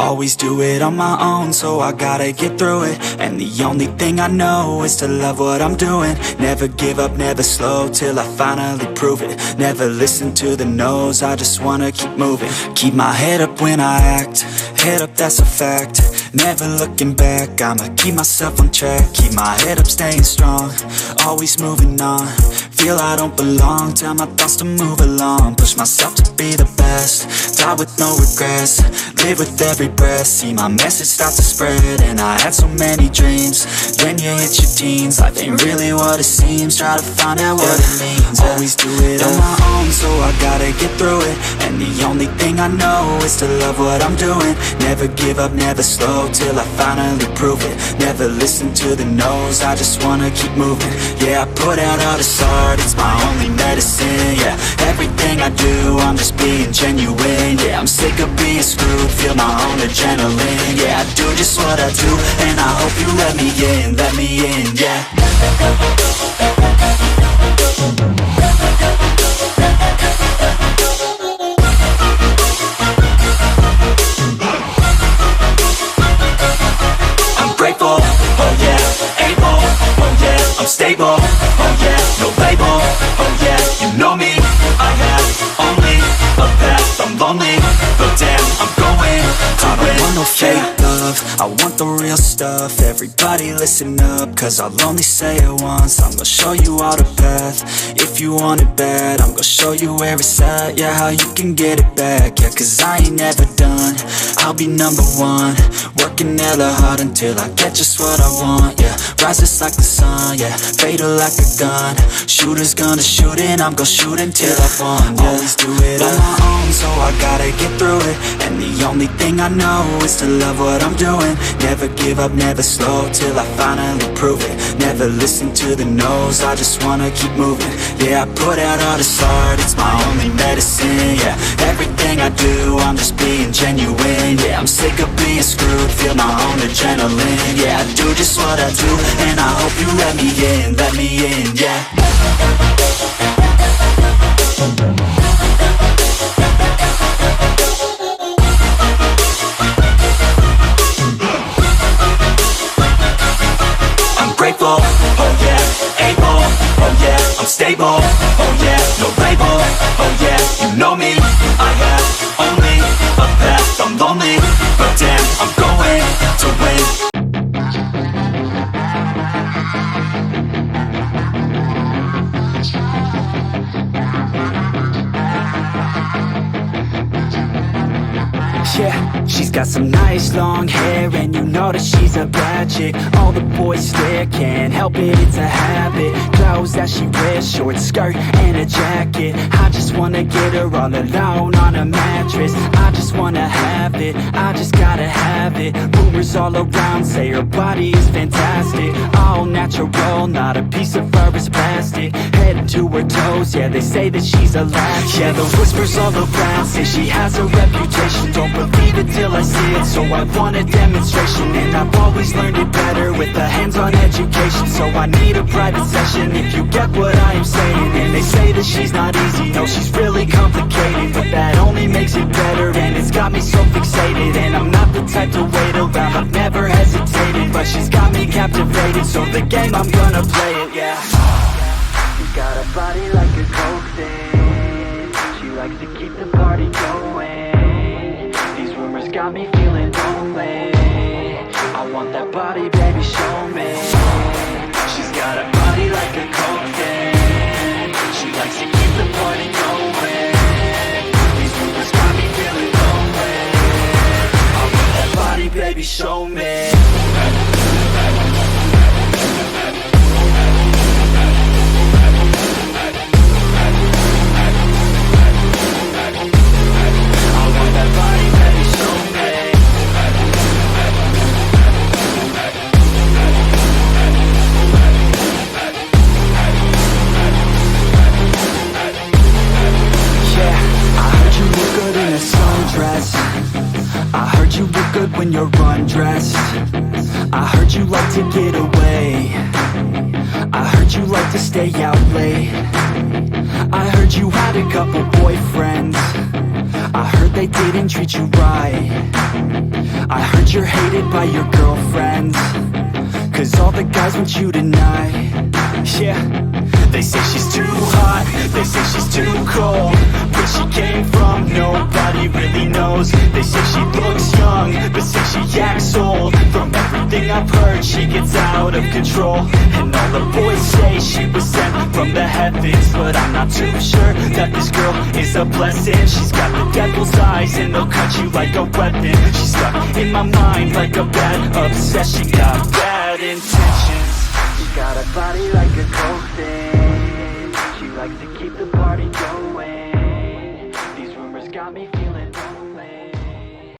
Always do it on my own, so I gotta get through it. And the only thing I know is to love what I'm doing. Never give up, never slow, till I finally prove it. Never listen to the no's, I just wanna keep moving. Keep my head up when I act, head up, that's a fact. Never looking back, I'ma keep myself on track. Keep my head up, staying strong, always moving on. Feel I don't belong, tell my thoughts to move along. Push myself to be the best, die with no regrets. Live with every breath, see my message start to spread. And I had so many dreams, then you hit your teens. Life ain't really what it seems, try to find out what it means. Always do it on my own, so I gotta get through it. And the only thing I know is to love what I'm doing. Never give up, never slow, till I finally prove it. Never listen to the no's, I just wanna keep moving. Yeah, I put out all this art, it's my only medicine. Yeah, everything I do, I'm just being genuine. Yeah, I'm sick of being screwed, feel my own adrenaline. Yeah, I do just what I do, and I hope you let me in, yeah. I'm grateful, oh yeah, able, oh yeah, I'm stable, oh yeah, no label, oh yeah, you know me, I have only a path, I'm lonely, but damn, I'm going to win. I don't want no fake love, I want the real stuff. Everybody listen up, cause I'll only say it once. I'm gonna show you all the path, if you want it bad. I'm gonna show you where it's at, yeah, how you can get it back. Yeah, cause I ain't never done, I'll be number one. Working hella hard until I get just what I want, yeah. Rises like the sun, yeah, fatal like a gun. Shooters gonna shoot and I'm gonna shoot until I won, yeah. Always do it on my own, so I gotta get through it. And the only thing I know is to love what I'm doing. Never give up, never slow, till I finally prove it. Never listen to the no's, I just wanna keep moving. Yeah, I put out all this art, it's my only medicine. Yeah, everything I do, I'm just being genuine. Yeah, I'm sick of being screwed, feel my own adrenaline. Yeah, I do just what I do, and I hope you let me in, yeah. I'm grateful, oh yeah, able, oh yeah, I'm stable, oh yeah, no label, oh yeah, you know me, I have only a path, I'm lonely, but damn, I'm going to win. Yeah, she's got some nice long hair, and you know that she's a bad chick. All the boys stare, can't help it, it's a habit. Clothes that she wears, short skirt and a jacket. I just wanna get her all alone on a mattress. I just wanna have it, I just gotta have it. Rumors all around say her body is fantastic. All natural, not a piece of fur is plastic. Head to her toes, yeah, they say that she's a latch. Yeah, the whispers all around say she has a reputation. Don't believe it till I see it, so I want a demonstration. And I've always learned it better with a hands-on education. So I need a private session if you get what I am saying. And they say that she's not easy, no, she's really complicated. But that only makes it better, and it's got me so fixated. And I'm not the type to wait around, I've never hesitated. But she's got me captivated, so the game, I'm gonna play it, yeah. She's got a body like a coke thing. She likes to keep the party going. These rumors got me feeling lonely. I want that body, baby, show me. She's got a body like a coke thing. She likes to keep the party going. These rumors got me feeling lonely. I want that body, baby, show me. I heard you look good when you're undressed. I heard you like to get away. I heard you like to stay out late. I heard you had a couple boyfriends. I heard they didn't treat you right. I heard you're hated by your girlfriends, 'cause all the guys want you tonight. Yeah. They say she's too hot, they say she's too cold. Where she came from, nobody really knows. They say she looks young, but say she acts old. From everything I've heard, she gets out of control. And all the boys say she was sent from the heavens, but I'm not too sure that this girl is a blessing. She's got the devil's eyes and they'll cut you like a weapon. She's stuck in my mind like a bad obsession. Got bad intentions. She's got a body like a coke thing. She likes to keep the party going. These rumors got me